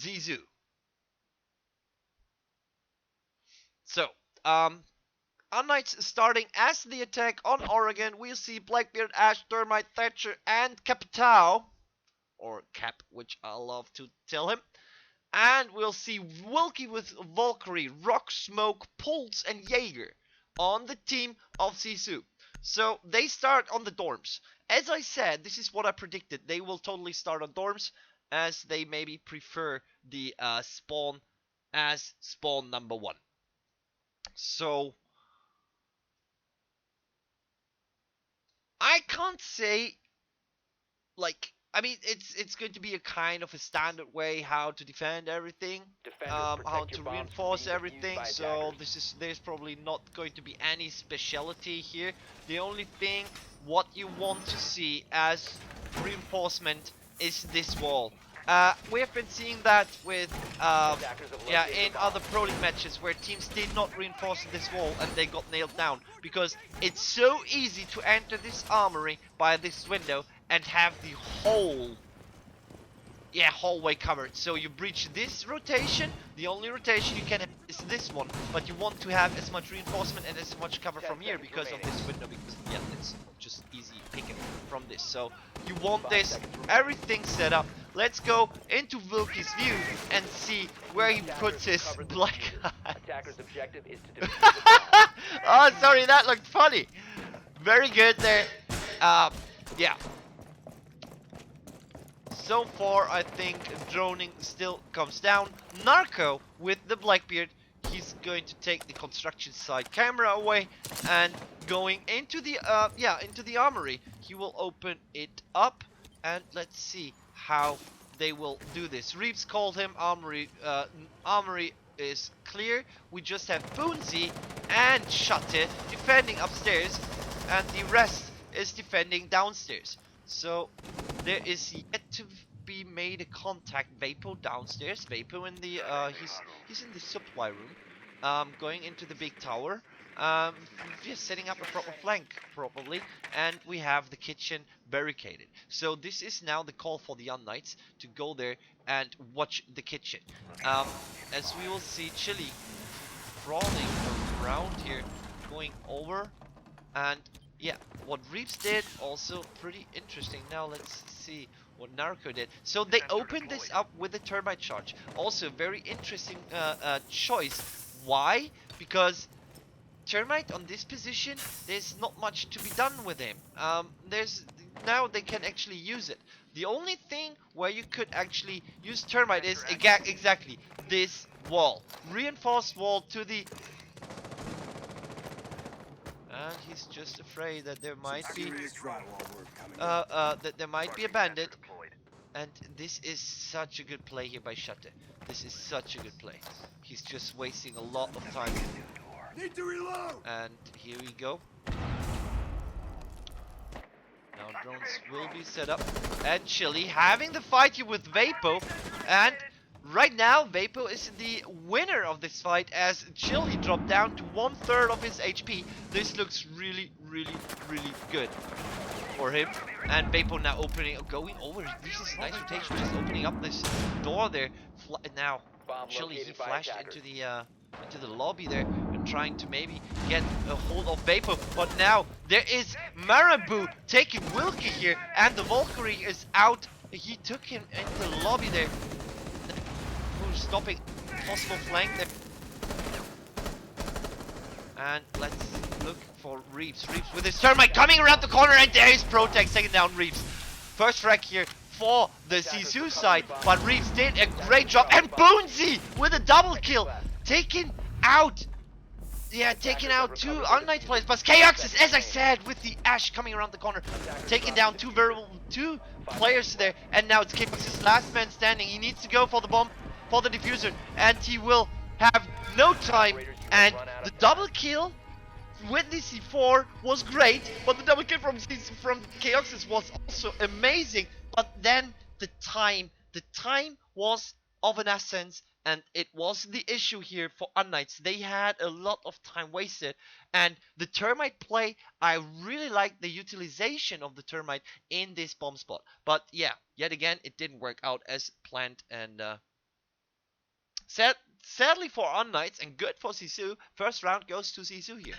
GiFu. So, unKnights starting as the attack on Oregon. We see Blackbeard, Ash, Thermite, Thatcher, and Capitao, or Cap, which I love to tell him. And we'll see Wilkie with Valkyrie, Rock, Smoke, Pulse, and Jaeger on the team of Sisu. So they start on the dorms. As I said, this is what I predicted. They will totally start on dorms, as they maybe prefer the spawn as spawn number 1. So I can't say, like, I mean, it's going to be a kind of a standard way how to defend everything, how to reinforce everything. So there's probably not going to be any speciality here. The only thing what you want to see as reinforcement is this wall. We have been seeing that with yeah, in other Proleague matches where teams did not reinforce this wall and they got nailed down, because it's so easy to enter this armory by this window and have the whole hallway covered. So you breach this rotation, the only rotation you can have is this one, but you want to have as much reinforcement and as much cover from here because of this window, because yeah, it's just easy picking from this. So you want this, everything set up. Let's go into Wilkie's view and see where he puts his black eyes. Oh, sorry, that looked funny. Very good there. Yeah. So far, I think droning still comes down. Narco with the Blackbeard, he's going to take the construction side camera away and going into the into the armory. He will open it up and let's see how they will do this. Reeves called him armory. Armory is clear. We just have Boonsy and Shutte defending upstairs, and the rest is defending downstairs. So there is yet to be made a contact. Vapo downstairs. Vapo in the he's in the supply room, going into the big tower. Just setting up a proper flank probably, and we have the kitchen barricaded. So this is now the call for the unKnights to go there and watch the kitchen. As we will see Chili crawling around here, going over, and yeah, what Reeves did also pretty interesting. Now let's see what Narco did. So they opened this up with a turbine charge. Also very interesting choice. Why? Because Termite on this position, there's not much to be done with him. Now they can actually use it. The only thing where you could actually use Termite is exactly this wall. Reinforced wall to the... And he's just afraid that there might be a bandit. And this is such a good play here by Shutte. This is such a good play. He's just wasting a lot of time. Need to reload. And here we go. Now drones will be set up. And Chili having the fight here with Vapo. And right now Vapo is the winner of this fight, as Chili dropped down to 1/3 of his HP. This looks really good for him. And Vapo now going over. This is nice rotation, just opening up this door there. Now Chili, he flashed into the lobby there and trying to maybe get a hold of Vapo, but now there is Marabou taking Wilkie here, and the Valkyrie is out. He took him into the lobby there. Who's stopping possible flank there? And let's look for Reeves. Reeves with his Thermite coming around the corner, and there is Protect taking down Reeves. First frag here for the Sisu side, but Reeves did a great job, and Boonsy with a double kill. Taking out, taking out two unKnights players, but Chaoxis, as I said, with the Ash coming around the corner, taking down two players there, and now it's Chaoxis, last man standing. He needs to go for the bomb, for the diffuser, and he will have no time. And the double kill with the C4 was great, but the double kill from Chaoxis was also amazing. But then the time was of an essence. And it was the issue here for unKnights. They had a lot of time wasted. And the Termite play, I really like the utilization of the Termite in this bomb spot. But yeah, yet again, it didn't work out as planned. And Sadly for unKnights and good for GiFu, first round goes to GiFu here.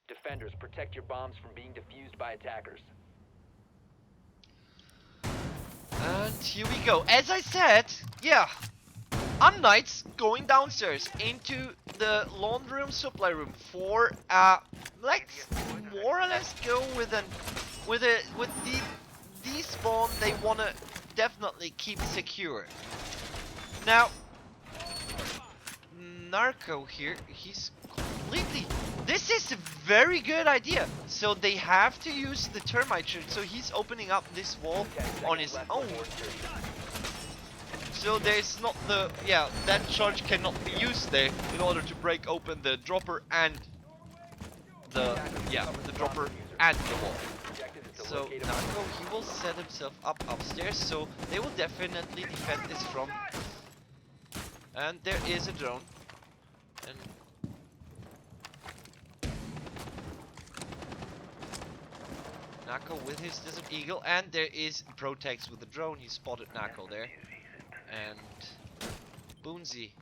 Defenders, protect your bombs from being defused by attackers. And here we go. As I said, yeah, unKnights going downstairs into the laundry room, supply room for let's more or less go with the despawn they wanna definitely keep secure. Now Narco here, he's completely. This is a very good idea. So they have to use the termite shield. So he's opening up this wall on his own. So there's not the, yeah, that charge cannot be used there in order to break open the dropper and the, yeah, the dropper and the wall. So Narco, he will set himself up upstairs. So they will definitely defend this from. And there is a drone. And Nako with his Desert Eagle, and there is Protex with the drone. He spotted Nako there. And Boonzy.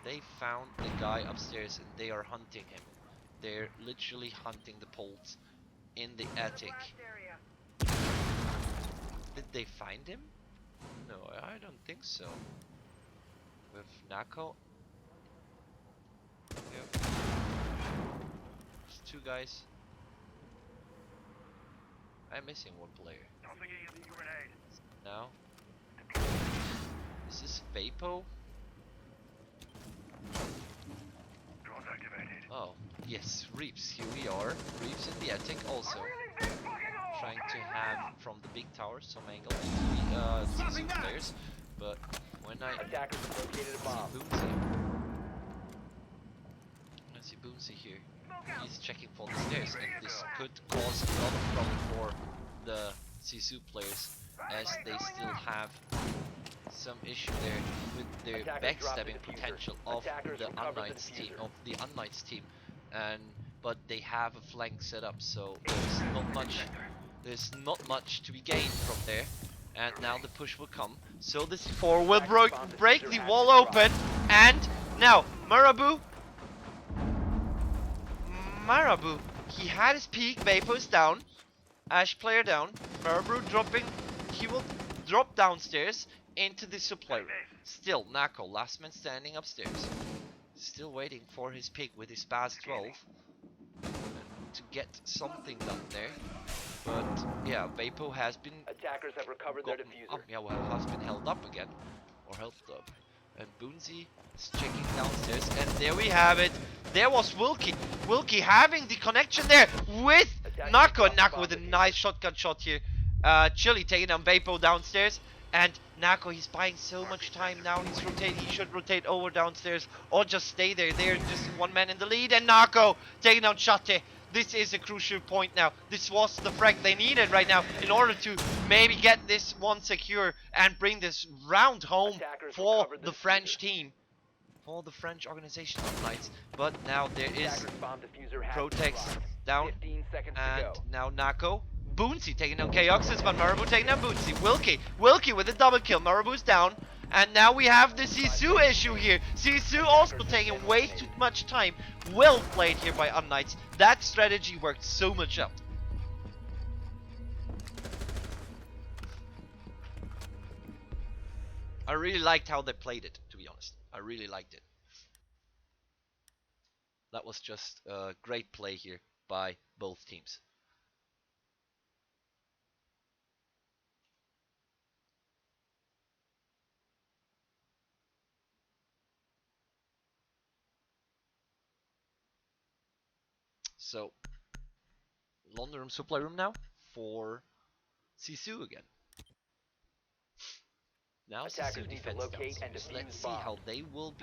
They found the guy upstairs and they are hunting him. They're literally hunting the poles in the attic. Did they find him? No, I don't think so. With Nako. Yep. There's two guys. I'm missing one player. Now. Is this Vapo? Oh, yes, Reeps. Here we are. Reeps in the attic also. Trying to have from the big tower some angle into the GiFu players. But when I see Boonzy here, he's checking for the stairs, and this could cause a lot of trouble for the GiFu players, as they still have some issue there with their backstabbing potential of the unKnights team, and but they have a flank set up, so there's not much to be gained from there. And now the push will come, so this C4 will break the wall open, and now Marabou, he had his peak, Vapo's down, Ash player down, Marabou dropping, he will drop downstairs into the supply room. Still, Nako, last man standing upstairs, still waiting for his pick with his Spaz 12 to get something done there. But yeah, Vapo has been attackers have recovered their diffuser. Yeah, well, has been held up again, or held up. And Boonzy is checking downstairs, and there we have it. There was Wilkie having the connection there with Nako, and Nako with a nice shotgun shot here. Chili taking down Vapo downstairs, and Nako, he's buying so much time now. He's rotating. He should rotate over downstairs or just stay there. They're just one man in the lead, and Nako taking down Chate. This is a crucial point now. This was the frag they needed right now in order to maybe get this one secure and bring this round home for the French team. For the French organization unKnights. But now there is Protex down. And now Nako. Boonzy taking down Chaoxus, but Marabou taking down Boonzy. Wilkie with a double kill. Marabou's down. And now we have the GiFu issue here. GiFu also taking way too much time. Well played here by unKnights. That strategy worked so much out. I really liked how they played it, to be honest. I really liked it. That was just a great play here by both teams. So, laundry room, supply room now for GiFu again. Now GiFu defense downstairs. Let's see how they will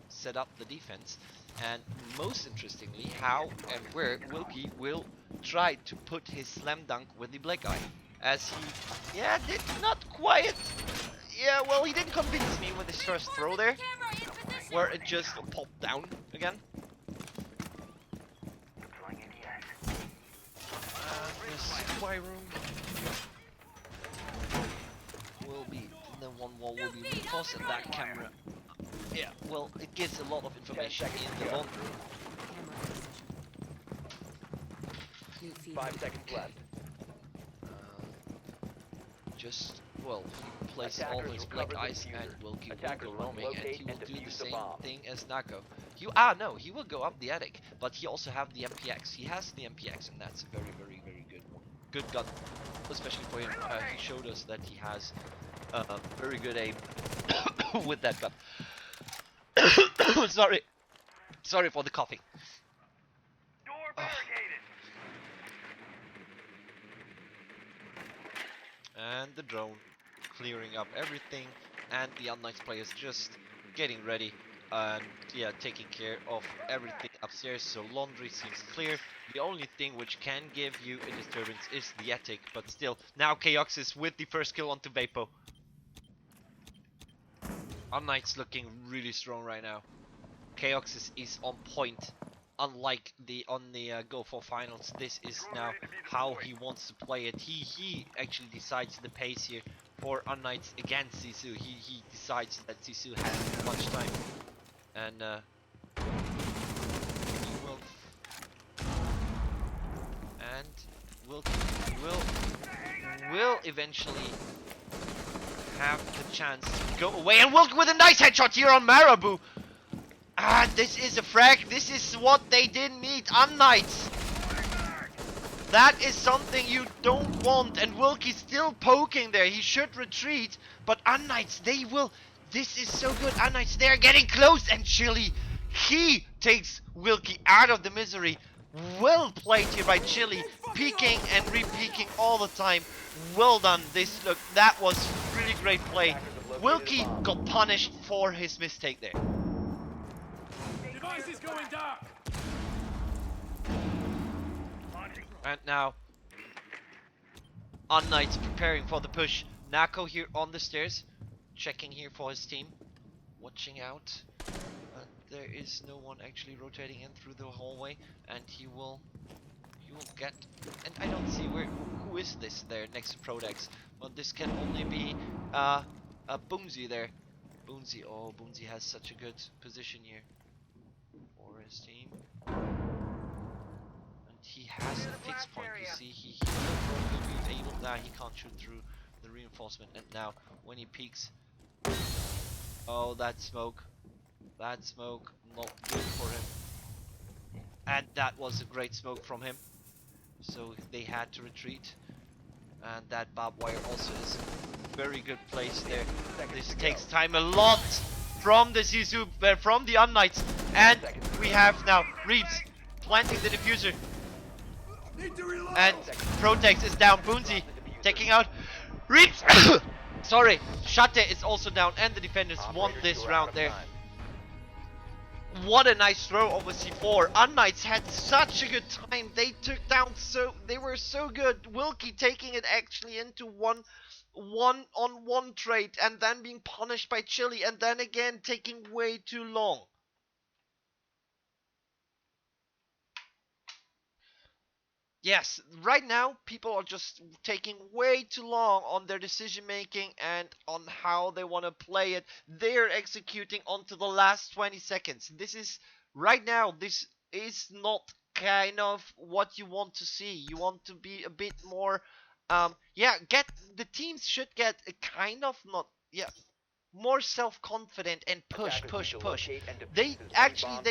set up the defense, and most interestingly, how and where Wilkie will try to put his slam dunk with the black eye, as he did not quite. Yeah, well, he didn't convince me with his first throw there, where it just popped down again. hallway room will be, then one wall will be reinforced, and that camera, yeah, well, it gives a lot of information in the laundry room. 5 seconds left. Just, well, he places all Attackers his recover black the ice, and diffuser. Wilkie will Attackers go will roaming, and locate he will and do the defuse the same bomb. thing as Nako. No, he will go up the attic, but he also have the MPX. He has the MPX, and that's a very, very, very good one. Good gun, especially for him. He showed us that he has very good aim with that gun. Sorry for the coughing. Door barricaded. And the drone clearing up everything, and the unKnights players just getting ready and yeah, taking care of everything upstairs. So laundry seems clear. The only thing which can give you a disturbance is the attic, but still, now Chaoxis with the first kill onto Vapo. unKnights looking really strong right now. Chaoxis is on point. Unlike on the Go for finals, this is now how he wants to play it. He actually decides the pace here for unKnights against Sisu. He decides that Sisu has much time, and he will eventually have the chance to go away, and Wilk with a nice headshot here on Marabou. Ah, this is a frag. This is what they didn't need. unKnights. That is something you don't want. And Wilkie's still poking there. He should retreat. But unKnights, they will. This is so good. unKnights, they are getting close. And Chili, he takes Wilkie out of the misery. Well played here by Chili. Peeking and re-peeking all the time. Well done. Look, that was really great play. Wilkie got punished for his mistake there. Device is going dark. And now, unKnights preparing for the push. Nako here on the stairs, checking here for his team, watching out. There is no one actually rotating in through the hallway, and he will get. And I don't see who is this there next to Prodex. Well, this can only be Boomsy there. Boomsy, oh, Boomsy has such a good position here for his team. He has a fixed point, you see, he will probably be able, he can't shoot through the reinforcement, and now, when he peeks, oh, that smoke, not good for him, and that was a great smoke from him, so they had to retreat, and that barbed wire also is a very good place there. This takes time a lot from the Sisu, from the unKnights, and we have now Reeves planting the diffuser. And Protex is down. Boonsy taking out Reeps. Sorry, Shate is also down, and the defenders won this round there. What a nice throw over C4. unKnights had such a good time. They took down they were so good. Wilkie taking it actually into one-on-one trade, and then being punished by Chili, and then again taking way too long. Yes, right now people are just taking way too long on their decision making and on how they want to play it. They're executing onto the last 20 seconds. Right now, this is not kind of what you want to see. You want to be a bit more, the teams should get a kind of more self-confident and push. They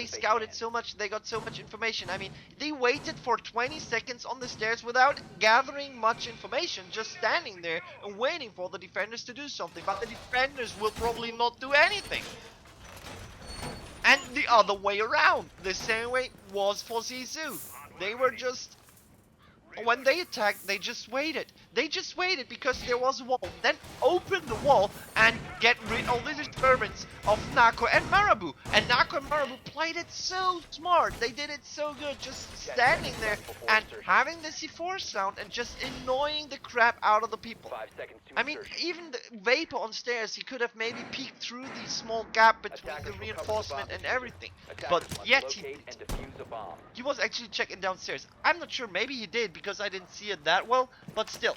scouted so much, they got so much information. I mean, they waited for 20 seconds on the stairs without gathering much information, just standing there and waiting for the defenders to do something, but the defenders will probably not do anything. And the other way around, the same way was for Zizou. They were just, when they attacked, they just waited. They just waited because there was a wall. Then open the wall and get rid of the disturbance of Nako and Marabou. And Nako and Marabou played it so smart. They did it so good, just standing there and having the C4 sound and just annoying the crap out of the people. I mean, even the Vapor on stairs, he could have maybe peeked through the small gap between the reinforcement and everything. But yet he was actually checking downstairs. I'm not sure, maybe he did, because because I didn't see it that well, but still.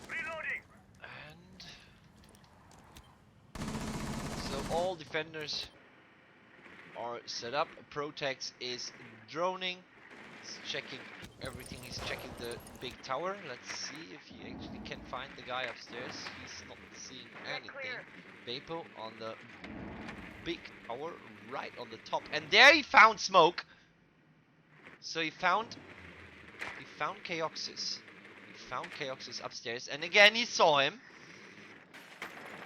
Reloading. And so all defenders are set up. Protex is droning. He's checking everything. He's checking the big tower. Let's see if he actually can find the guy upstairs. He's not seeing anything. Vapo on the big tower, right on the top. And there he found smoke. So he found Chaoxys. He found Chaoxys upstairs. And again he saw him.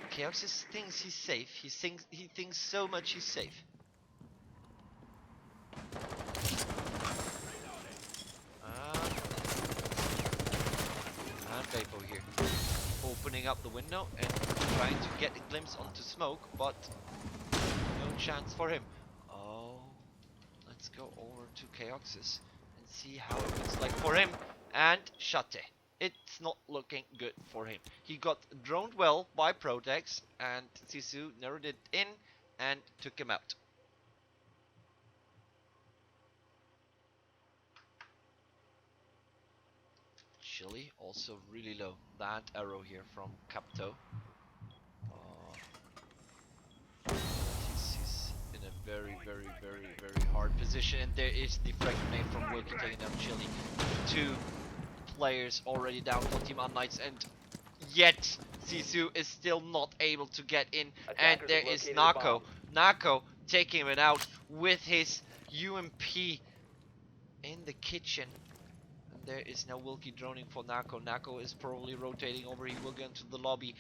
Chaoxys thinks he's safe. He thinks so much he's safe. And Vapo here, opening up the window and trying to get a glimpse onto smoke, but no chance for him. Oh, let's go over to Chaoxys and see how it looks like for him. And Shate. It's not looking good for him. He got droned well by Protex, and Sisu narrowed it in and took him out. Chili also really low. That arrow here from Capto. He's in a very hard position, and there is the frag grenade from Wilkie taking down Chili. 2 players already down for Team unKnights, and yet Sisu is still not able to get in. And there is Nako. Nako taking it out with his UMP in the kitchen. There is now Wilkie droning for Nako. Nako is probably rotating over. He will go into the lobby,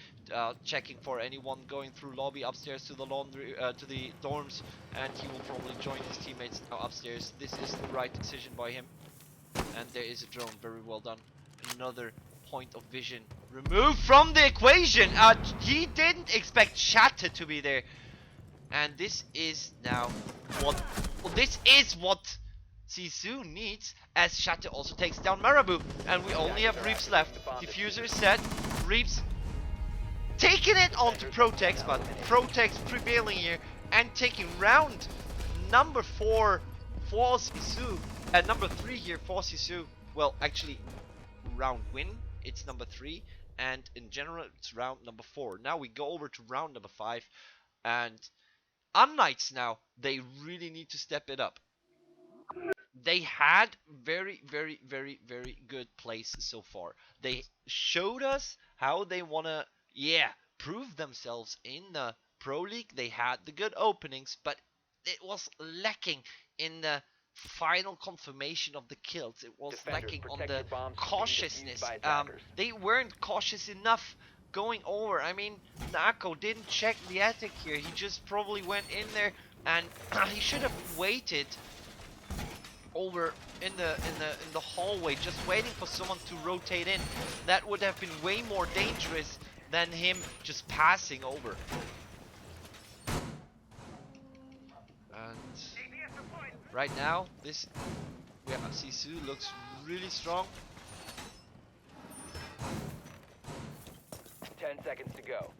checking for anyone going through lobby upstairs to the laundry, to the dorms, and he will probably join his teammates now upstairs. This is the right decision by him. And there is a drone. Very well done. Another point of vision removed from the equation. He didn't expect Shatter to be there, and this is now what. Well, this is what Sisu needs, as Shatter also takes down Marabou, and we only have Reaps left. Diffuser set, Reaps taking it onto Protex, but Protex prevailing here and taking round number 4 for Sisu, and number 3 here for Sisu. Well, actually, round win, it's number 3, and in general, it's round number 4. Now we go over to round number 5, and unKnights now, they really need to step it up. They had very good plays so far. They showed us how they wanna, prove themselves in the Pro League. They had the good openings, but it was lacking in the final confirmation of the kills. It was lacking on the cautiousness. They weren't cautious enough going over. I mean, Nako didn't check the attic here. He just probably went in there, and he should have waited over in the hallway, just waiting for someone to rotate in. That would have been way more dangerous than him just passing over. And right now, this Sisu looks really strong. 10 seconds to go.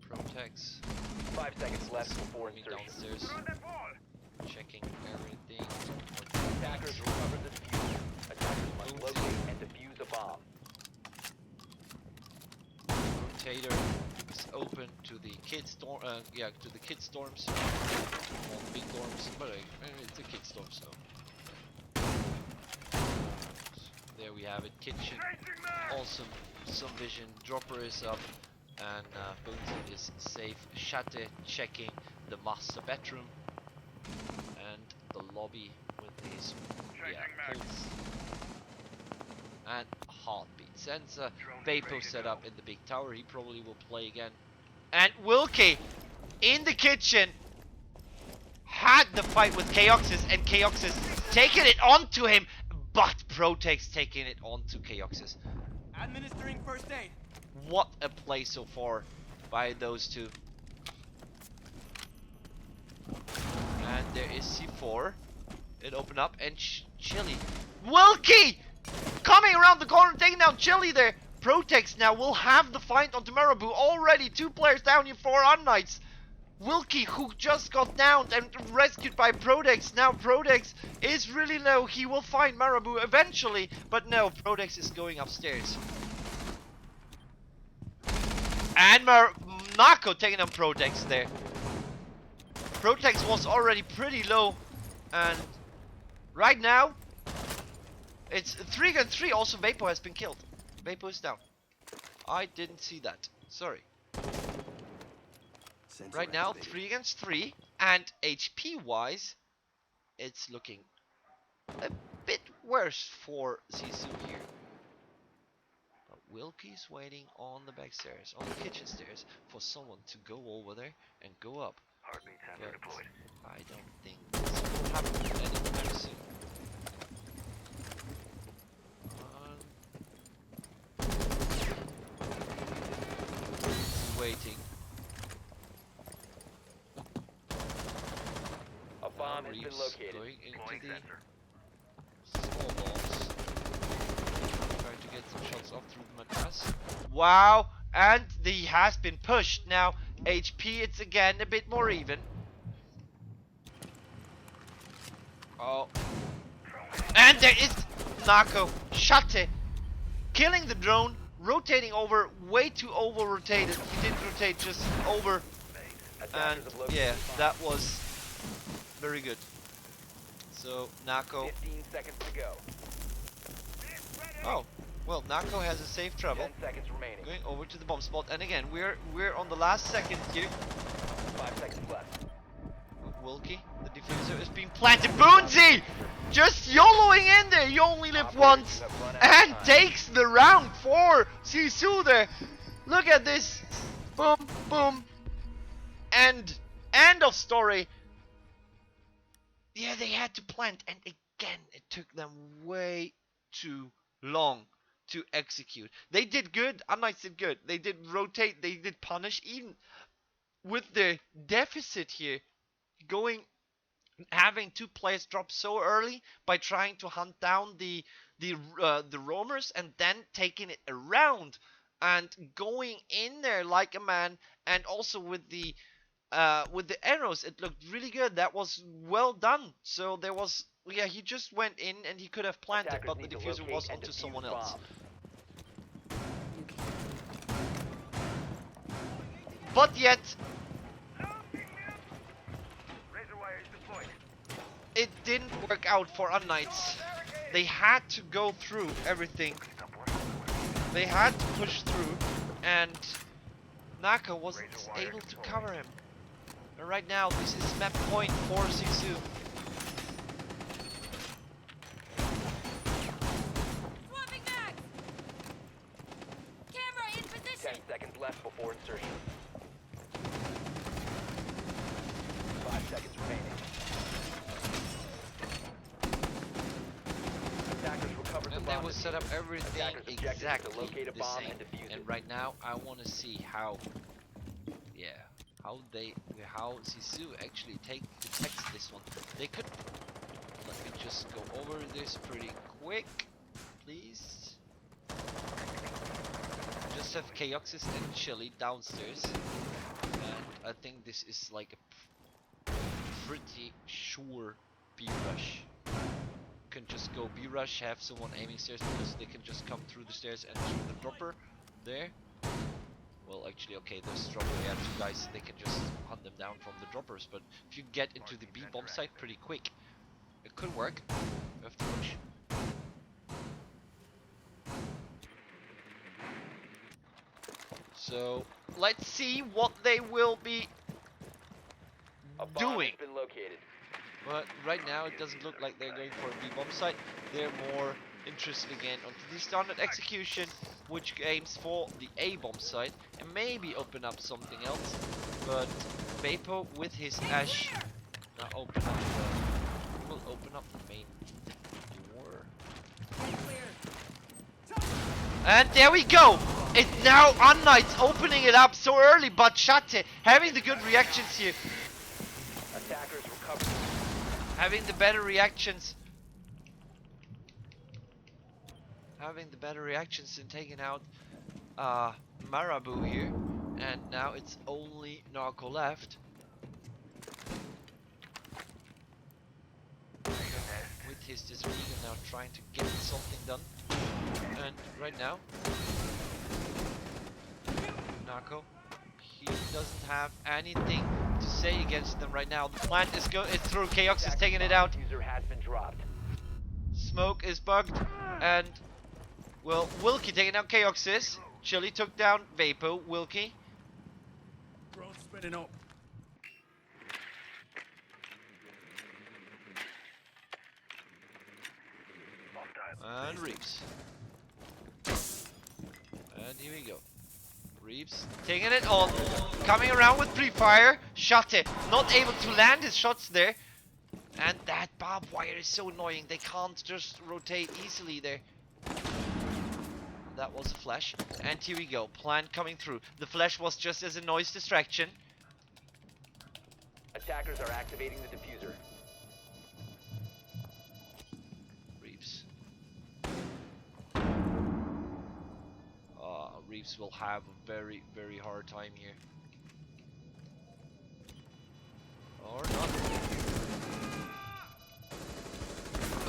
Protex 5 seconds left before insertion. downstairs, checking everything. Attackers recover the diffuser. Attackers must locate and defuse a bomb. Rotator is open to the kid storm. To the kid storms. All the big dorms, but it's a kid storm, so. There we have it. Kitchen. Awesome. Some vision. Dropper is up, and Boonsy is safe. Shate checking the master bedroom and the lobby with his pulse and heartbeat sensor. Vapo set up in the big tower. He probably will play again. And Wilkie in the kitchen had the fight with Chaoxys, and Chaoxys taking it onto him, but Protex taking it onto Chaoxys. Administering first aid. What a play so far by those two. And there is C4. It opened up, and Chili. Wilkie! Coming around the corner, taking down Chili there. Protex now will have the fight onto Marabou. Already 2 players down here for unKnights. Wilkie, who just got downed and rescued by Protex. Now Protex is really low. He will find Marabou eventually. But no, Protex is going upstairs. And Nako taking on Protex there. Protex was already pretty low. And right now, it's 3 against 3. Also, Vapo has been killed. Vapo is down. I didn't see that. Sorry. Right now, 3 against 3. And HP wise, it's looking a bit worse for Sisu here. But Wilkie's waiting on the back stairs, on the kitchen stairs, for someone to go over there and go up. Heartbeat sensor deployed. I don't think this will happen anytime soon. Waiting. A bomb has been Reeves located. going into Deploying the sensor. small box. Trying to get some shots off through the mattress. Wow! And he has been pushed. Now, HP, it's again a bit more even. Oh. And there is Nako. Shate. Killing the drone. Rotating over. Way too over rotated. He didn't rotate, just over. And yeah, that was very good. So, Nako. 15 seconds to go. Oh. Well, Nako has a safe travel. 10 seconds remaining. Going over to the bomb spot, and again we're on the last second here. 5 seconds left. Wilkie, the diffuser is being planted. Boonsy, just YOLOing in there. You only live once, and takes the round for Sisu there. Look at this. Boom, boom. End of story. Yeah, they had to plant, and again it took them way too long to execute. They did good. unKnights did good. They did rotate. They did punish. Even with the deficit here, having 2 players drop so early by trying to hunt down the roamers and then taking it around and going in there like a man, and also with the arrows, it looked really good. That was well done. So there was. Yeah, he just went in and he could have planted, Attackers but the need to diffuser locate was and onto defuse someone else. bombs. But yet, Razor wire is deployed. it didn't work out for unKnights. They had to go through everything. They had to push through, and Naka wasn't able to cover him. And right now, this is map point for Sisu. Swapping back! Camera in position! 10 seconds left before insertion. 5 seconds remaining. Attackers recovered the And they bomb will set up diffuser. everything Attackers' objective is to exactly locate a the bomb same. and defuse And it. right now, I want to see how Sisu actually detects this one. They could. Let me just go over this pretty quick, please. Just have Chaoxis and Chili downstairs, and I think this is like a pretty sure B rush. Can just go B rush, have someone aiming stairs because they can just come through the stairs and through the dropper there. Well, actually, okay, there's dropper. Yeah, 2 guys. They can just hunt them down from the droppers. But if you get into the B bomb site pretty quick, it could work. You have to push. So let's see what they will be A bomb doing. has been located. But right now, it doesn't look like they're going for a B bomb site. They're more interested again onto the standard execution, which aims for the A bomb site and maybe open up something else. But Vapo with his Ash now will open up the main door. And there we go! It's now unKnights opening it up so early, but Shate having the good reactions here. Attackers recovered. Having the better reactions. Having the better reactions and taking out uh, Marabou here, and now it's only Narco left. With his disregard now trying to get something done, and right now Narco, he doesn't have anything to say against them right now. The plant is it's through. Chaos is taking it out. User has been dropped. Smoke is bugged, and well, Wilkie taking out Chaos. Chili took down Vapo. Wilkie. Drone spinning up. And Reeves. And here we go. Reeves taking it on. Coming around with pre-fire. Shot it. Not able to land his shots there. And that barbed wire is so annoying. They can't just rotate easily there. That was a flash. And here we go. Plant coming through. The flash was just as a noise distraction. Attackers are activating the diffuser. Reeves. Reeves will have a very, very hard time here. Or not.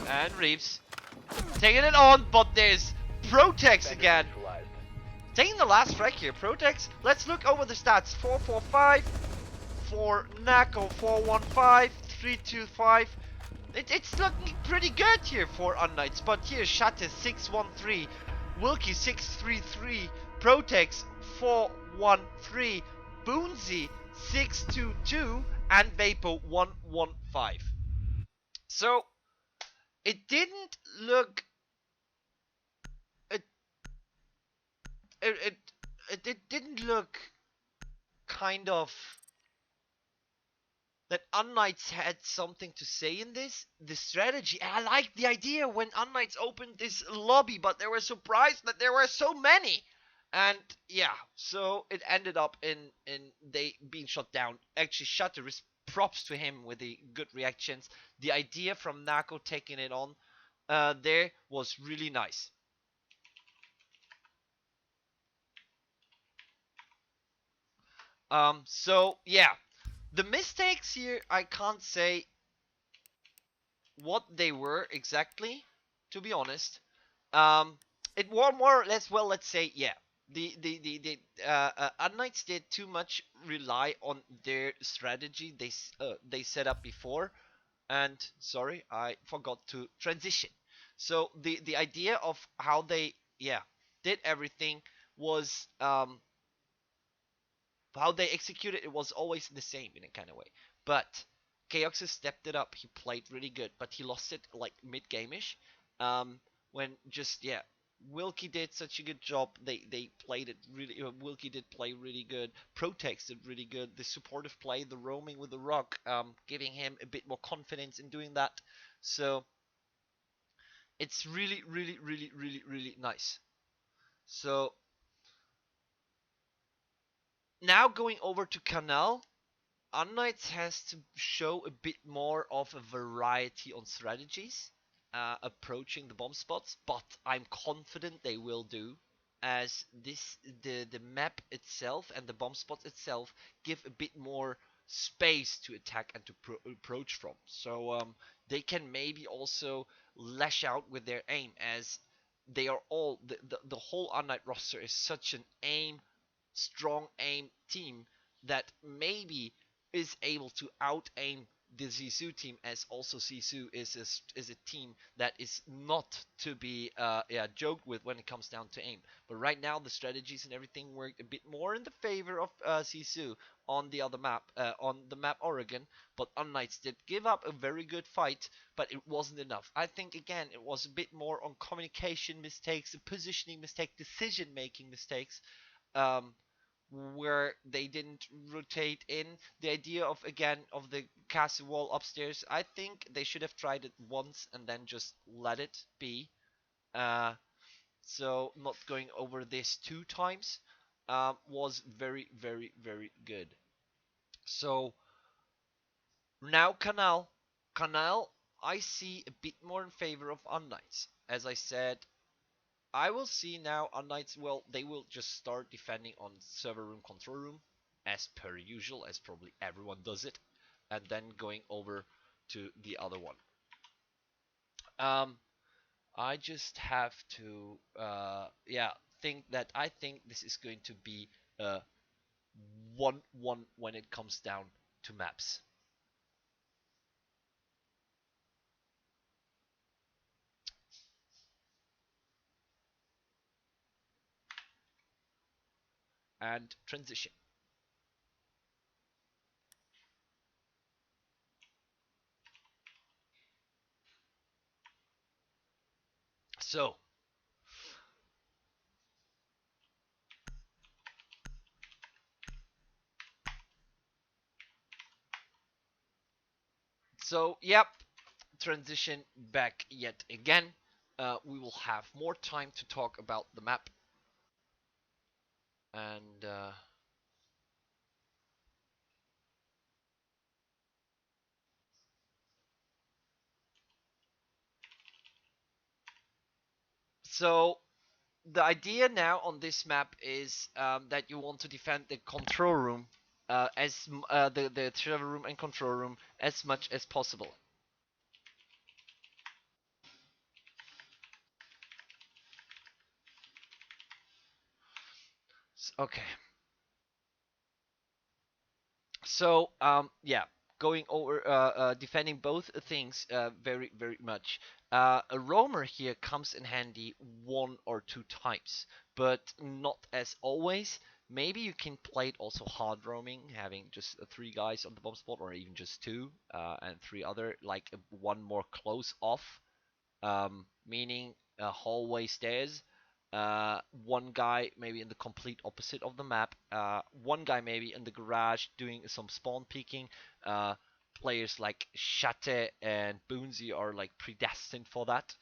And Reeves taking it on, but there's Protex again. Taking the last frag here. Protex, let's look over the stats. 445 for Nako, 415, 325. It's looking pretty good here for unKnights, but here Shatte 613, Wilkie 633, Protex 413, Boonzy 622, and Vapo 115. So it didn't look it didn't look kind of that unKnights had something to say in this. The strategy, and I liked the idea when unKnights opened this lobby, but they were surprised that there were so many. And yeah, so it ended up in they being shut down. Actually, Shutter is props to him with the good reactions. The idea from Nako taking it on there was really nice. So yeah, the mistakes here, I can't say what they were exactly, to be honest. It was more or less, well, let's say, yeah. The unKnights did too much rely on their strategy they set up before, and sorry, I forgot to transition. So the idea of how they did everything was how they executed it was always the same in a kind of way. But Chaoxus stepped it up. He played really good, but he lost it like mid-game-ish. When just Wilkie did such a good job. They played it really. Wilkie did play really good. Protex did really good. The supportive play, the roaming with the rock, giving him a bit more confidence in doing that. So it's really, really, really, really, really nice. So now going over to Canal. unKnights has to show a bit more of a variety on strategies approaching the bomb spots, but I'm confident they will do, as the map itself and the bomb spots itself give a bit more space to attack and to approach from. So they can maybe also lash out with their aim, as they are all the whole unKnight roster is such an strong aim team that maybe is able to out aim the Zizou team, as also Zizou is a team that is not to be joked with when it comes down to aim. But right now the strategies and everything worked a bit more in the favor of Zizou on the other map, on the map Oregon. But unKnights did give up a very good fight, but it wasn't enough. I think again it was a bit more on communication mistakes, positioning mistake, decision making mistakes. Where they didn't rotate in the idea of again of the castle wall upstairs. I think they should have tried it once and then just let it be. So not going over this 2 times was very, very, very good. So now Canal, I see a bit more in favor of unKnights. As I said, I will see now unKnights. Well, they will just start defending on server room, control room, as per usual, as probably everyone does it, and then going over to the other one. I just have to, yeah, I think this is going to be a 1-1 when it comes down to maps. And transition. So, yep, transition back yet again. We will have more time to talk about the map. And so the idea now on this map is that you want to defend the control room, the server room and control room as much as possible. Okay. So yeah, going over defending both things very very much. A roamer here comes in handy 1 or 2 times, but not as always. Maybe you can play it also hard roaming, having just 3 guys on the bomb spot, or even just 2 and 3 other, like one more close off, meaning hallway stairs. One guy maybe in the complete opposite of the map. One guy maybe in the garage doing some spawn peeking. Players like Shate and Boonzy are like predestined for that.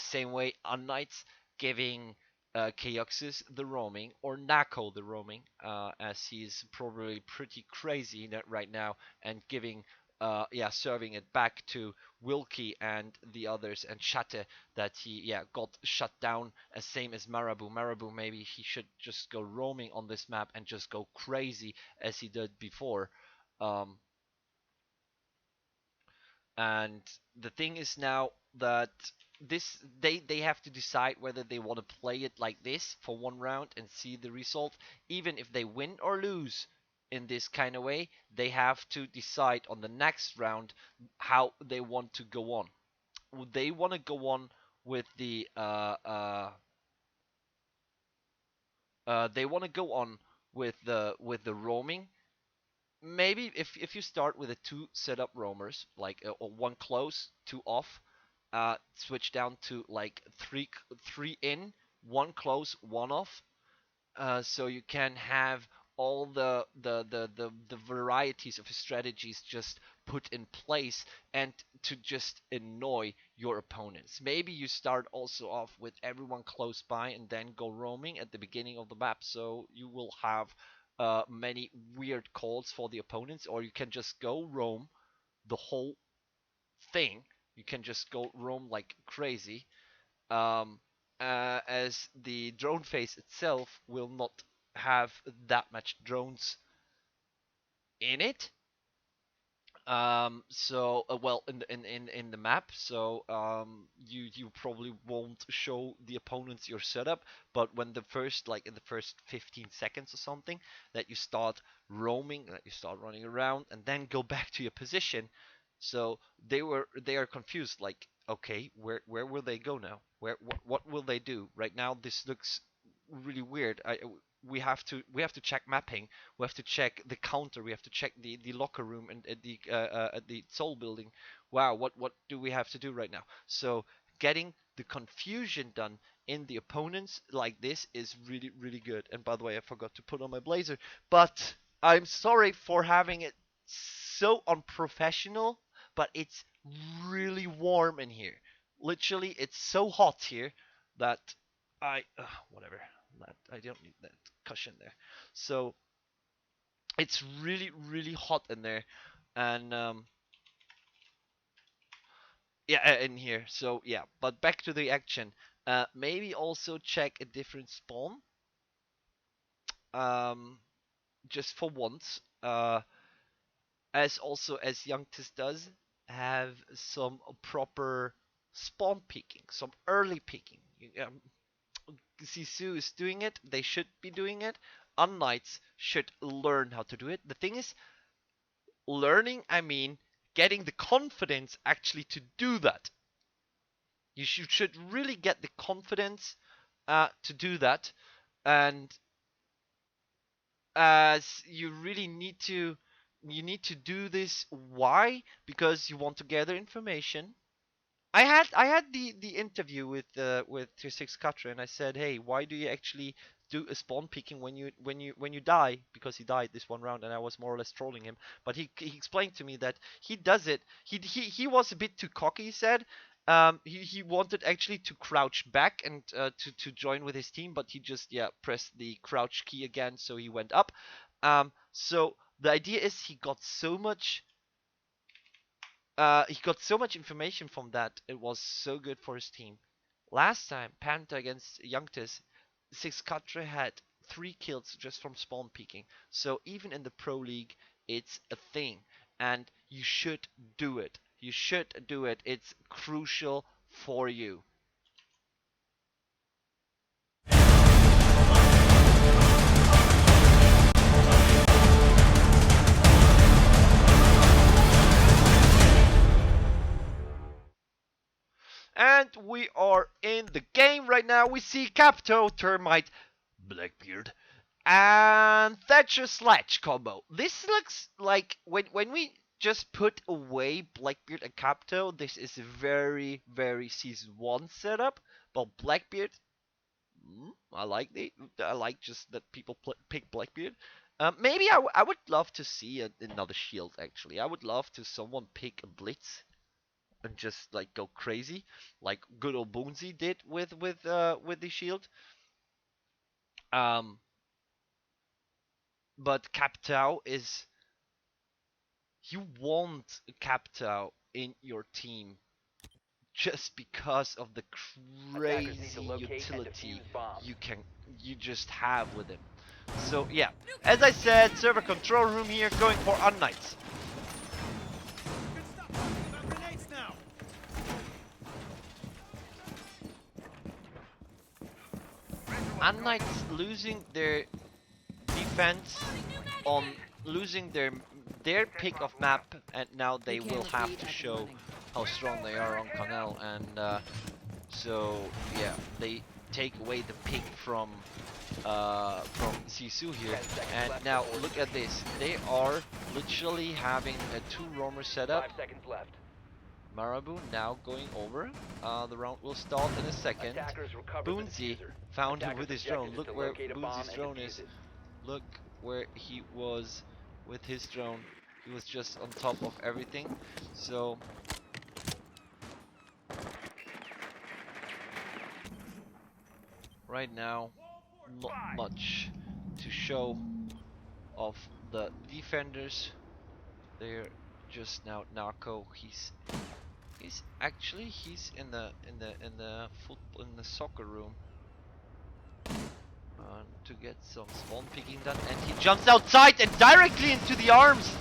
Same way unKnights giving Keuxis the roaming, or Nako the roaming, as he's probably pretty crazy right now, and giving yeah, serving it back to Wilkie and the others, and Shate, that he got shut down, as same as Marabu. Marabu, maybe he should just go roaming on this map and just go crazy as he did before. Um, and the thing is now that they have to decide whether they want to play it like this for 1 round and see the result. Even if they win or lose in this kind of way, they have to decide on the next round how they want to go on. Would they want to go on with the they want to go on with the roaming? Maybe if you start with a 2 setup roamers, like 1 close, 2 off, switch down to like three in, 1 close, 1 off, so you can have all the varieties of strategies just put in place, and to just annoy your opponents. Maybe you start also off with everyone close by and then go roaming at the beginning of the map, so you will have many weird calls for the opponents. Or you can just go roam the whole thing. You can just go roam like crazy, um, as the drone phase itself will not have that much drones in it. So well, in the map, so you probably won't show the opponents your setup, but when the first, like in the first 15 seconds or something, that you start roaming, that you start running around and then go back to your position, so they are confused, like, okay, where will they go now? What will they do? Right now this looks really weird. We have to check mapping. We have to check the counter. We have to check the locker room and at the Soul building. Wow, what do we have to do right now? So getting the confusion done in the opponents like this is really really good. And by the way, I forgot to put on my blazer, but I'm sorry for having it so unprofessional, but it's really warm in here. Literally, it's so hot here that whatever. That I don't need that cushion there. So it's really really hot in there, and yeah, in here. So yeah, but back to the action. Maybe also check a different spawn. Um, just for once. As also as Youngtis does have some proper spawn picking, some early picking. GiFu is doing it. They should be doing it. unKnights should learn how to do it. The thing is, learning, I mean, getting the confidence actually to do that. You should really get the confidence to do that, and as you really need to do this. Why? Because you want to gather information. I had the interview with Tier 6 Katra, and I said, hey, why do you actually do a spawn picking when you die? Because he died this one round, and I was more or less trolling him. But he explained to me that he does it. He was a bit too cocky. He said. He wanted actually to crouch back and to join with his team, but he just pressed the crouch key again, so he went up. So the idea is he got so much information from that. It was so good for his team. Last time, Panther against Youngtis, 6 Katra had 3 kills just from spawn peeking. So even in the Pro League, it's a thing. And you should do it. You should do it. It's crucial for you. And we are in the game right now. We see Capto, Termite, Blackbeard, and Thatcher Sledge combo. This looks like when we just put away Blackbeard and Capto, this is a very, very Season 1 setup. But Blackbeard, I like just that people pick Blackbeard. Maybe I would love to see another shield actually. I would love to someone pick a Blitz and just like go crazy, like good old Boonsy did with the shield. But Captao is, you want Captao in your team just because of the crazy utility you just have with him. So yeah, as I said, server control room here, going for unKnights. unKnights losing their defense on losing their pick of map, and now they will have to show how strong they are on Canal, and so yeah, they take away the pick from GiFu here, and now look at this. They are literally having a 2 roamer setup. 5 seconds left. Marabu now going over. The round will start in a second. Boonsy found him with his drone. Look where Boonsy's drone is. Look where he was with his drone. He was just on top of everything. So right now, not much to show of the defenders. They're just now Narco. He's in the soccer room to get some spawn picking done, and he jumps outside and directly into the arms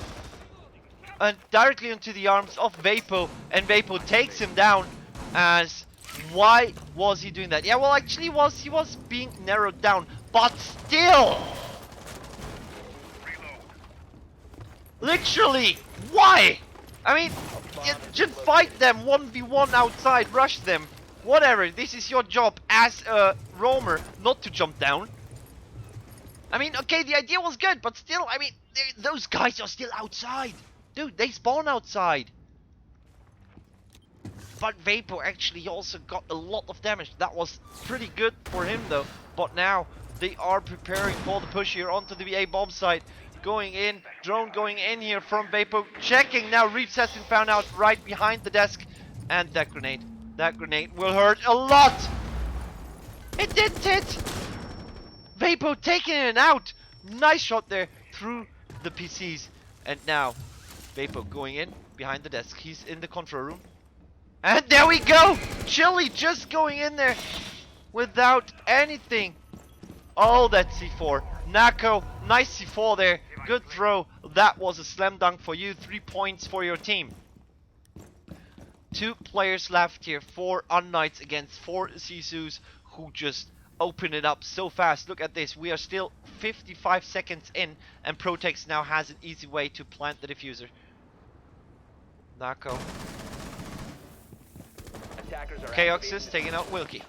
of Vapo, and Vapo takes him down. As why was he doing that? Yeah, well, actually he was being narrowed down, but still, literally, why? I mean, just fight them 1v1 outside, rush them, whatever. This is your job as a roamer, not to jump down. I mean, okay, the idea was good, but still, I mean, those guys are still outside. Dude, they spawn outside. But Vapo actually also got a lot of damage. That was pretty good for him though. But now they are preparing for the push here onto the A bomb site. Going in, drone going in here from Vapo. Checking now, Reeves has been found out right behind the desk. And that grenade will hurt a lot. It didn't hit. Vapo taking it out. Nice shot there through the PCs. And now Vapo going in behind the desk. He's in the control room. And there we go! Chili just going in there without anything. Oh, that C4. Nako, nice C4 there. Good throw. That was a slam dunk for you. 3 points for your team. 2 players left here. 4 unKnights against 4 Sisus who just open it up so fast. Look at this. We are still 55 seconds in and Protex now has an easy way to plant the diffuser. Nako. Attackers are Chaoxis taking out Wilkie.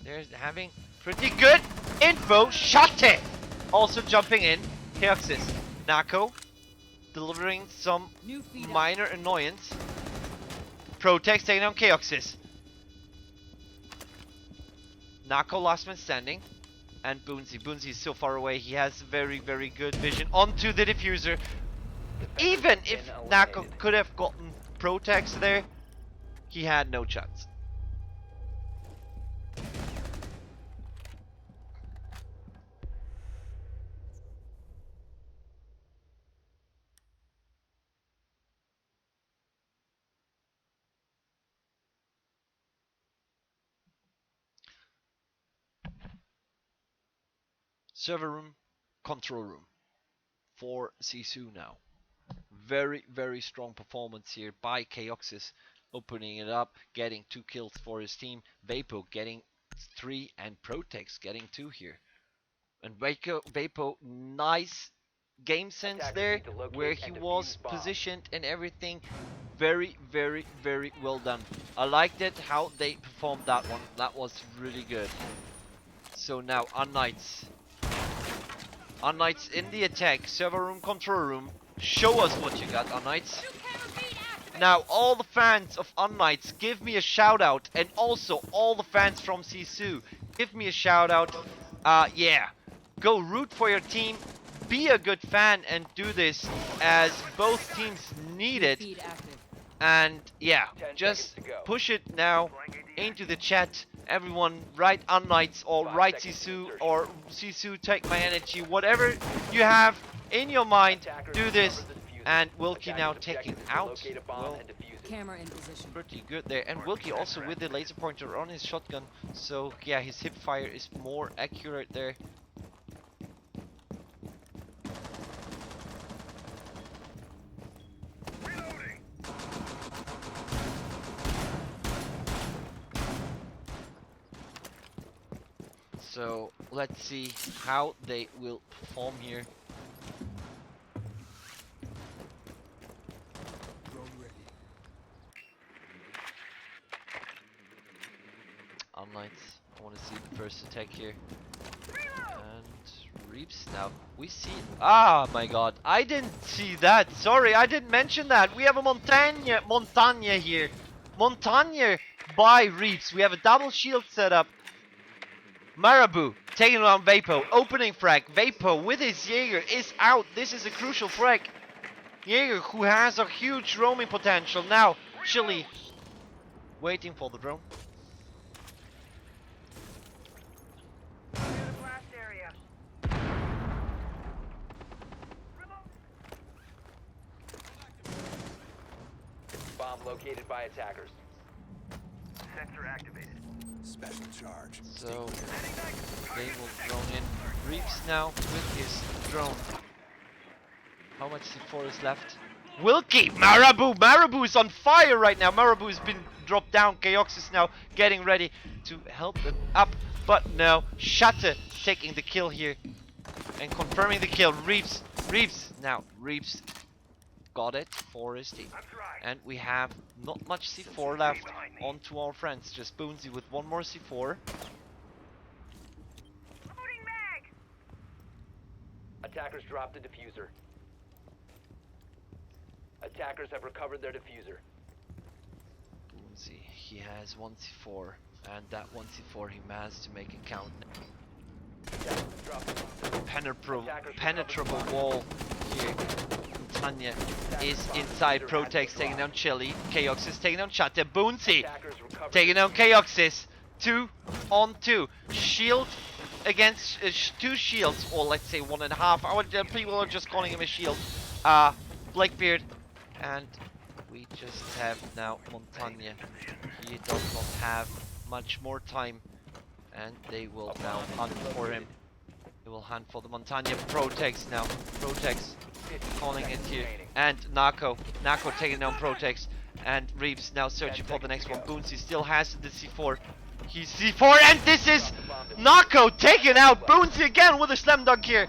They're having pretty good info. Shot it! Also jumping in. Chaoxis. Nako. Delivering some minor annoyance. Protex taking on Chaoxis. Nako last man standing. And Boonsy. Boonsy is so far away. He has very, very good vision onto the diffuser. Even if Nako could have gotten Protex there, he had no chance. Server room, control room for Sisu now. Very, very strong performance here by Chaoxis, opening it up, getting 2 kills for his team. Vapo getting 3 and Protex getting 2 here. And Vapo, nice game sense there, where he was positioned and everything. Very, very, very well done. I liked it, how they performed that one. That was really good. So now, unKnights. unKnights in the attack, server room, control room. Show us what you got, unKnights. Now, all the fans of unKnights, give me a shout out. And also, all the fans from Sisu, give me a shout out. Yeah. Go root for your team. Be a good fan and do this, as both teams need it. And yeah, just push it now into the chat. Everyone, write unKnights or write Sisu or Sisu take my energy. Whatever you have in your mind, do this. And Wilkie now taking out. Well, Camera in position. pretty good there. And Wilkie also with the laser pointer on his shotgun. So yeah, his hip fire is more accurate there. So let's see how they will perform here. unKnights, I want to see the first attack here. And Reaps now. We see. Ah, my god. I didn't see that. Sorry, I didn't mention that. We have a Montagne here. Montagne by Reaps. We have a double shield setup. Marabou taking around Vapo. Opening frag. Vapo with his Jaeger is out. This is a crucial frag. Jaeger, who has a huge roaming potential. Now, Chili waiting for the drone. Bomb located by attackers. Sensor activated. Special charge. So they will drone in. Reaps now with his drone. How much C4 is left? Wilkie! Marabou! Marabou is on fire right now. Marabou has been dropped down. Chaox is now getting ready to help him up. But no. Shatter taking the kill here. And confirming the kill. Reaps. Now, Reaps got it for his team. And we have not much C4 left on to our friends. Just Boonsy with one more C4. Attackers dropped the diffuser. Attackers have recovered their diffuser. Boonsy, he has one C4. And that one C4 he managed to make it count. Penetrable wall here. Tanya is inside. Protex taking down Chili. Chaox is taking down Chatte. Boonsy taking down Chaoxis. 2 on 2. Shield against 2 shields, or let's say 1.5. People are just calling him a shield. Blackbeard, and we just have now Montagne. He does not have much more time, and they will now hunt for him. They will hunt for the Montagne. Protex now. Protex calling it here. And Nako taking down Protex. And Reeves now searching for the next one. Boonsy still has the C4. He's C4, and this is Nako taking out Boonsy again with a slam dunk here.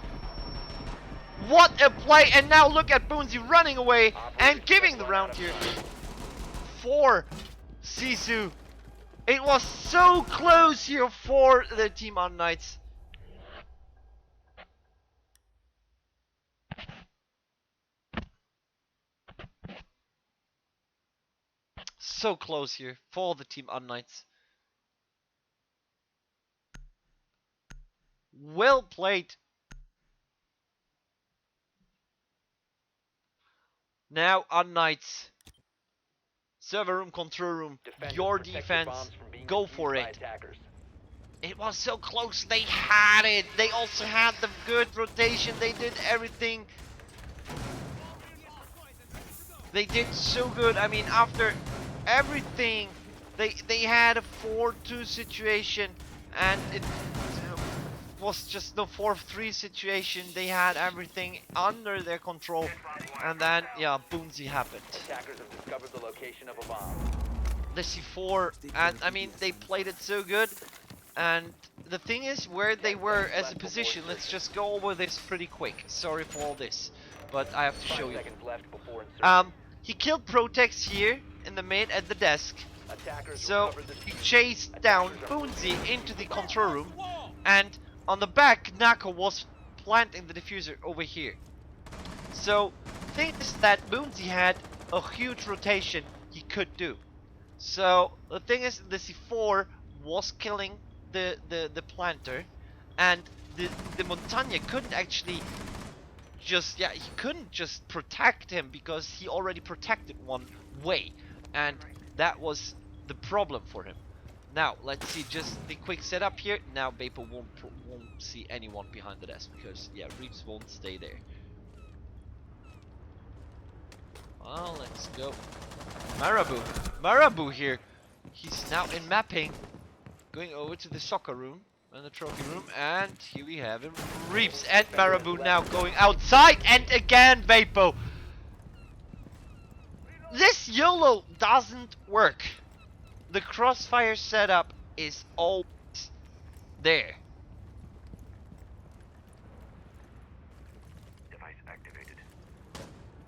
What a play! And now look at Boonsy running away and giving the round here for Sisu. It was so close here for the team unKnights. So close here for the team unKnights. Well played. Now unKnights. Server room, control room. Your defense. Go for it. It was so close. They had it. They also had the good rotation. They did everything. They did so good. I mean, after everything, they had a 4-2 situation, and it was just the 4-3 situation. They had everything under their control, and then yeah, Boonsy happened. Attackers have discovered the location of a bomb. The C4, and I mean, they played it so good. And the thing is, where they were as a position, let's just go over this pretty quick. Sorry for all this, but I have to show you. He killed Protex here in the mid at the desk. So he chased down Boonsy into the control room, and on the back, Nako was planting the diffuser over here. So the thing is that Boonsy had a huge rotation he could do. So the thing is, the C4 was killing the planter, and the Montagne couldn't actually just, yeah, he couldn't just protect him because he already protected one way, and that was the problem for him. Now let's see just the quick setup here. Now Vapor won't see anyone behind the desk because yeah, Reeves won't stay there. Well, let's go. Marabou here. He's now in mapping, going over to the soccer room and the trophy room, and here we have him. Reeves and Marabou now going outside, and again Vapo. This YOLO doesn't work. The crossfire setup is always there. Device activated.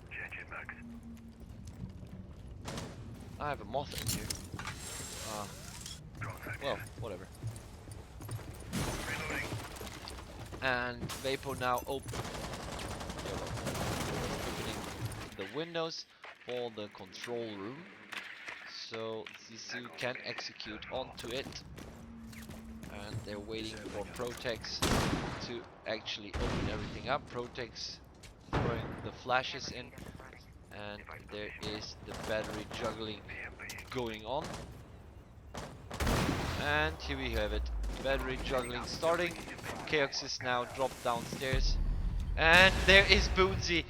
Changing max. I have a moth in here. Well, whatever. Reloading. And Vapo now opening the windows for the control room, so Sisu can execute onto it. And they're waiting for Protex to actually open everything up. Protex throwing the flashes in, and there is the battery juggling going on. And here we have it, battery juggling starting. Chaoxys now dropped downstairs, and there is Boonsy.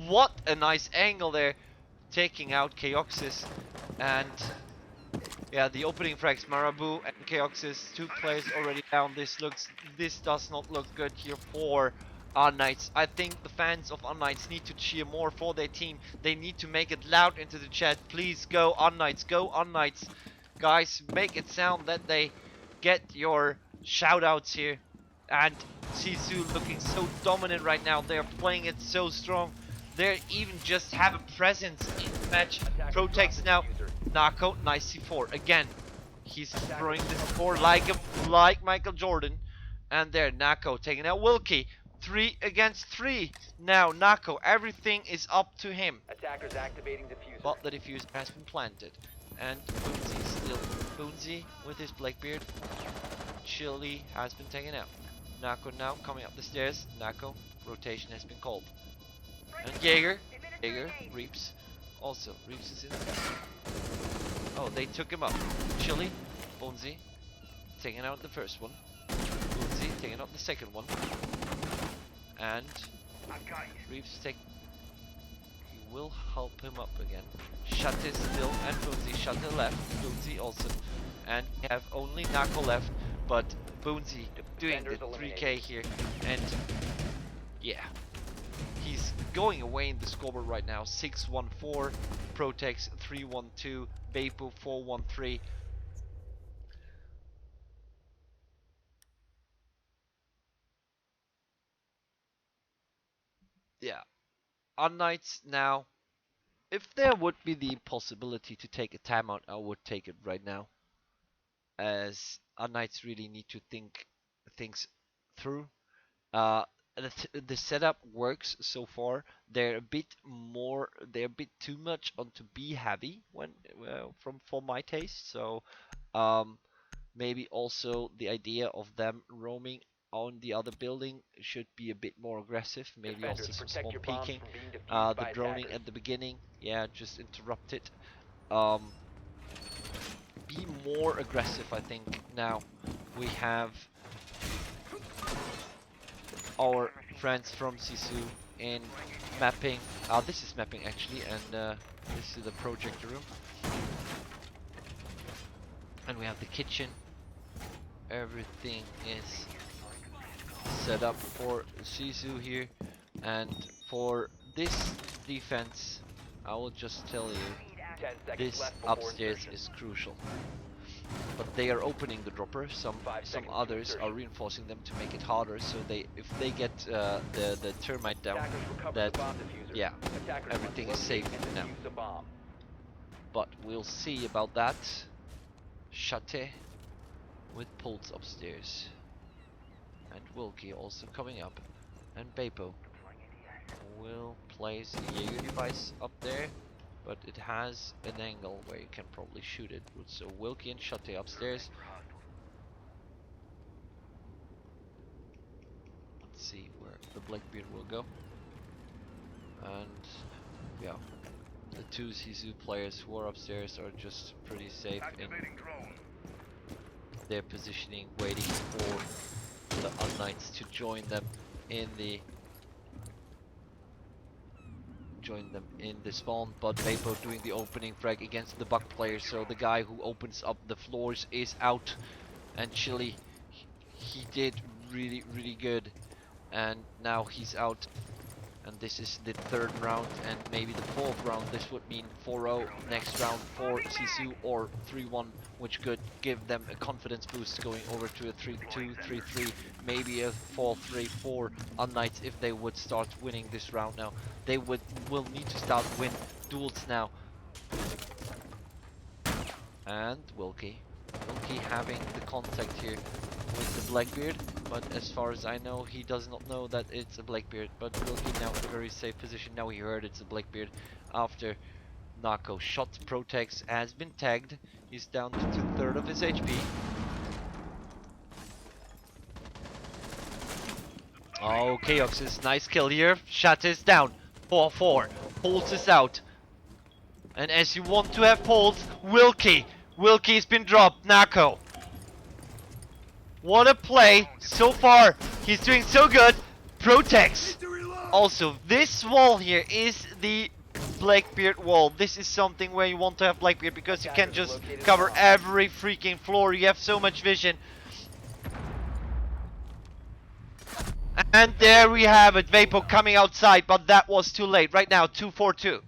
What a nice angle there, taking out Chaoxys. And yeah, the opening frags, Marabou and Chaoxys, 2 players already down. This does not look good here for unKnights. I think the fans of unKnights need to cheer more for their team. They need to make it loud into the chat. Please go unKnights, go unKnights. Guys, make it sound that they get your shoutouts here. And Sisu looking so dominant right now. They're playing it so strong. They even just have a presence in the match. Protex now. Nako, nice C4 again. He's throwing this C4 like Michael Jordan. And there, Nako taking out Wilkie. 3 against 3. Now Nako, everything is up to him. Attackers activating diffuser. But the diffuser has been planted. And Boonsy still. Boonsy with his Blackbeard. Chili has been taken out. Nako now coming up the stairs. Nako, rotation has been called. And Jaeger, Reeps. Also, Reeps is in the back. Oh, they took him up. Chili, Boonsy, taking out the first one. Boonsy taking out the second one. And Reeps he will help him up again. Shutter still, and Boonsy shutter left. Boonsy also. and we have only Nako left, but Boonsy doing the Defenders 3k eliminated. here, and yeah, he's going away in the scoreboard right now. 6-1-4, Protex 3-1-2, Vapo 4-1-3. Yeah, unKnights now. If there would be the possibility to take a timeout, I would take it right now, as unKnights really need to think things through. The setup works so far. They're a bit more, they're a bit too much onto B heavy when from for my taste. So um, maybe also the idea of them roaming on the other building should be a bit more aggressive. Maybe also Defenders, some protect small your bombs peeking. from being defused The by droning attackers. at the beginning, yeah, just interrupt it. Um, be more aggressive, I think. Now we have our friends from Sisu in mapping. This is mapping actually, and this is the projector room. And we have the kitchen. Everything is set up for Sisu here, and for this defense, I will just tell you, 10 seconds this left before upstairs insertion. is crucial. But they are opening the dropper. Some 5 seconds to others are insertion. reinforcing them to make it harder. So if they get the termite down, Attackers recover that the bomb diffuser. yeah, Attackers everything must is locate safe and now. defuse the bomb. But we'll see about that. Shate with Pulse upstairs, and Wilkie also coming up, and Bapo will place the Jaeger device up there, but it has an angle where you can probably shoot it. So Wilkie and Shate upstairs. Let's see where the Blackbeard will go. And yeah, the two Sisu players who are upstairs are just pretty safe in their positioning, waiting for the unKnights to join them in the spawn. But Vapo doing the opening frag against the Buck player, so the guy who opens up the floors is out. And Chili, he did really good, and now he's out. And this is the third round and maybe the fourth round. This would mean 4-0 next round for Sisu, or 3-1, which could give them a confidence boost going over to a 3-2, 3-3, maybe a 4-3 for unKnights if they would start winning this round now. They will need to start win duels now. And Wilkie having the contact here with the Blackbeard, but as far as I know, he does not know that it's a Blackbeard. But Wilkie now in a very safe position. Now he heard it's a Blackbeard after Nako shot. Protex has been tagged. He's down to 2/3 of his HP. Oh, Chaox's nice kill here. Shat is down. 4-4. Pulse is out. And as you want to have Pulse, Wilkie's been dropped. Nako. What a play so far. He's doing so good. Protex. Also, this wall here is the Blackbeard wall. This is something where you want to have Blackbeard, because you can just cover every freaking floor. You have so much vision. And there we have it. Vapo coming outside, but that was too late. Right now, 2-4-2.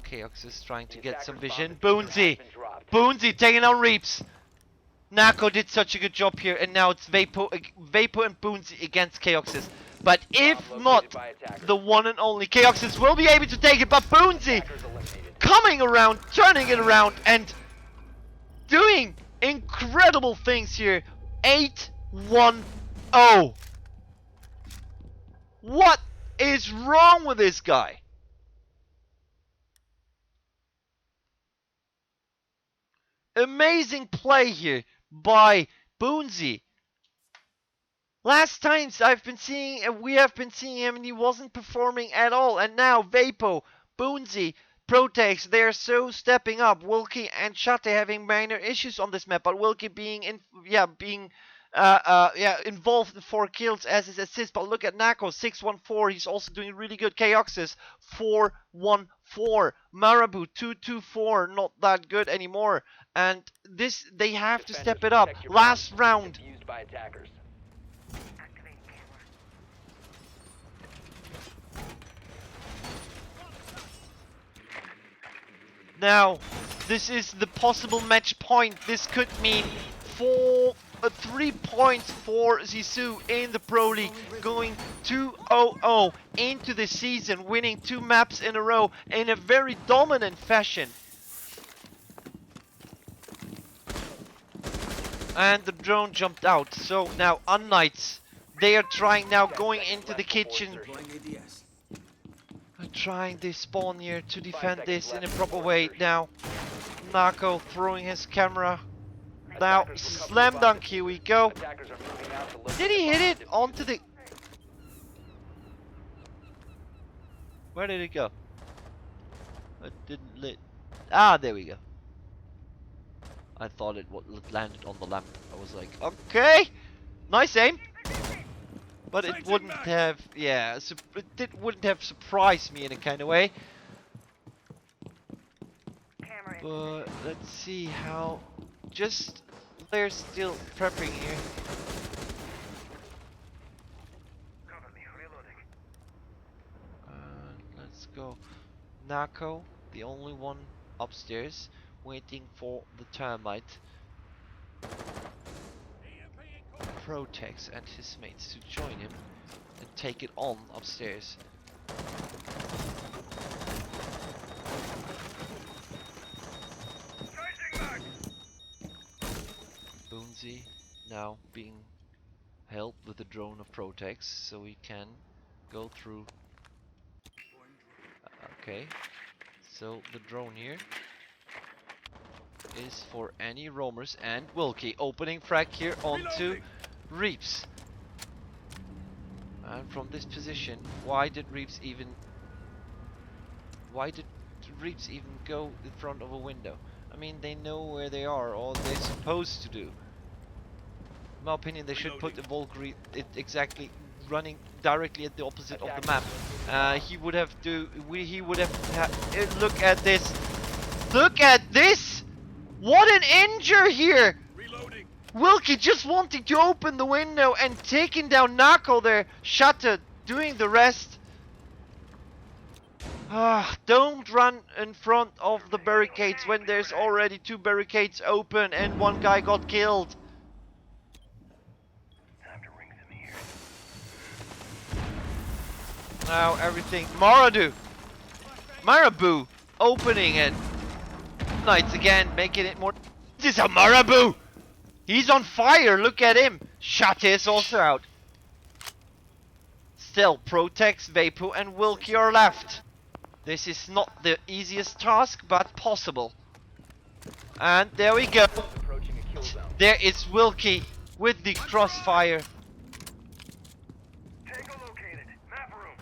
Chaos is trying to get some vision. Boonsy taking on Reaps. Nako did such a good job here, and now it's Vapo and Boonsy against Chaoxys. But if not, the one and only Chaoxys will be able to take it. But Boonsy coming around, turning it around, and doing incredible things here. 8-1-0. What is wrong with this guy? Amazing play here by Boonsy. Last times we have been seeing him, and he wasn't performing at all. And now Vapo, Boonsy, Protex, they are so stepping up. Wilkie and Shate having minor issues on this map, but Wilkie being yeah, involved in 4 kills as his assist. But look at Nako, 614. He's also doing really good. Chaoxis, 414. Marabou, 224. Not that good anymore. And this, they have to Defenders, step it up. protect your Last bombs. round. Defused by attackers. Now, this is the possible match point. This could mean 3 points for Zissou in the Pro League, going 2-0 into the season, winning 2 maps in a row in a very dominant fashion. And the drone jumped out, so now unKnights, they are trying now going into the kitchen. Trying this spawn here to defend this in a proper way. Now, Nako throwing his camera. Now, slam dunk, here we go. Attackers are moving out to locate Did he the hit bomb it and onto defuse the... Where did it go? It didn't lit. Ah, there we go. I thought it landed on the lamp. I was like, okay, nice aim. But it wouldn't have, yeah, wouldn't have surprised me in a kind of way. But let's see how. Just they're still prepping here. Cover me, reloading. Let's go. Nako, the only one upstairs, waiting for the termite. Protex and his mates to join him and take it on upstairs. Boonsy now being helped with the drone of Protex so he can go through. Okay, so the drone here is for any roamers, and Wilkie opening frag here onto Reeps. And from this position, why did Reeps even go in front of a window? I mean, they know where they are, or they're supposed to do. In my opinion, they should put the Valkyrie exactly running directly at the opposite of the map. He would have look at this. Look at this! What an injure here! Reloading. Wilkie just wanting to open the window and taking down Nako there. Shutter doing the rest. Don't run in front of the barricades when there's already 2 barricades open and 1 guy got killed. Time to ring some ears. Now everything. Marabou opening it. Knights again, making it more. This is a Marabou! He's on fire, look at him! Shutter is also out. Still, Protex, Vapu and Wilkie are left. This is not the easiest task, but possible. And there we go. approaching a kill zone. There is Wilkie with the crossfire. Tango located. Map room.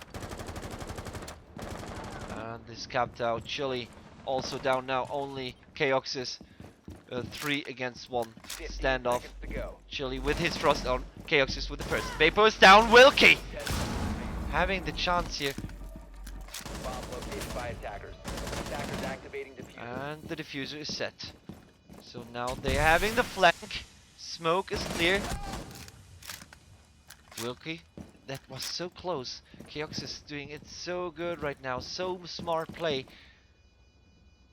And this capped out. Chili also down now. Only Chaoxis. 3 against 1 15 standoff. seconds to go. Chili with his frost on. Chaoxis with the first. Vapo is down. Wilkie having the chance here. Bomb located by attackers. Attackers activating diffuser. And the diffuser is set. So now they're having the flank. Smoke is clear. Wilkie, that was so close. Chaoxis is doing it so good right now. So smart play.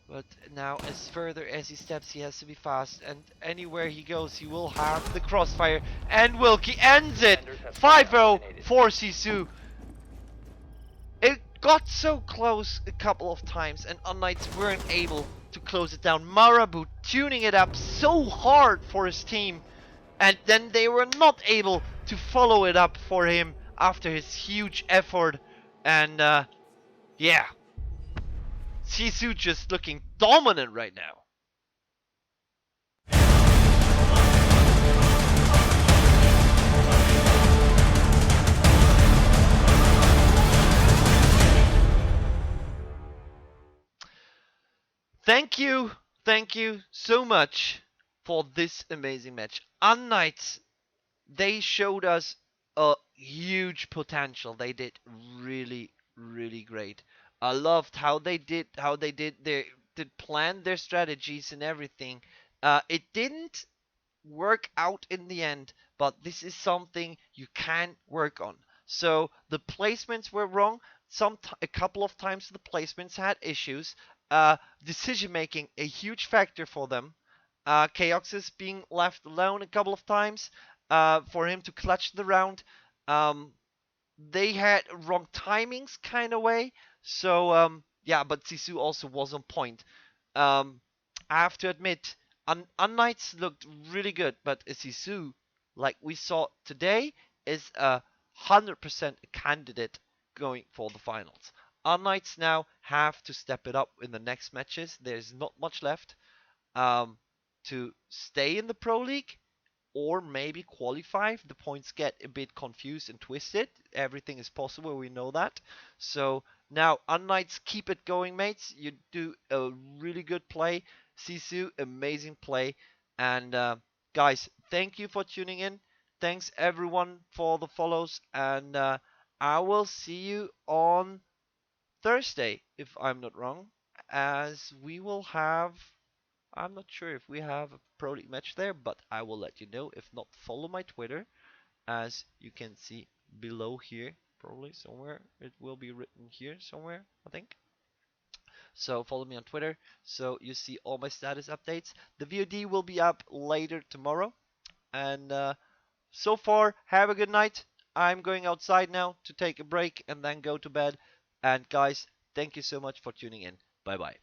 But now as further as he steps, he has to be fast. And anywhere he goes, he will have the crossfire. And Wilkie ends it. 5-0 for Zissou. It got so close a couple of times and unKnights weren't able to close it down. Marabou tuning it up so hard for his team, and then they were not able to follow it up for him after his huge effort. And yeah, Zissou just looking dominant right now. Thank you so much for this amazing match. unKnights they showed us a huge potential. They did really, really great. I loved how they did their did plan their strategies and everything. It didn't work out in the end, but this is something you can work on. So the placements were wrong. A couple of times the placements had issues. Decision making a huge factor for them. Chaoxis being left alone a couple of times for him to clutch the round. Um, they had wrong timings kind of way. So yeah, but Sisu also was on point. Um, I have to admit, unKnights looked really good, but Sisu, like we saw today, is 100% a candidate going for the finals. unKnights now have to step it up in the next matches. There's not much left um, to stay in the Pro League or maybe qualify if the points get a bit confused and twisted. Everything is possible, we know that. So now, unKnights, keep it going, mates. You do a really good play. Sisu, amazing play. And guys, thank you for tuning in. Thanks everyone for the follows. And I will see you on Thursday, if I'm not wrong, as we will have. I'm not sure if we have a Pro League match there, but I will let you know. If not, follow my Twitter, as you can see below here, probably somewhere. It will be written here somewhere, I think. So follow me on Twitter, so you see all my status updates. The VOD will be up later tomorrow. And so far, have a good night. I'm going outside now to take a break and then go to bed. And guys, thank you so much for tuning in. Bye bye.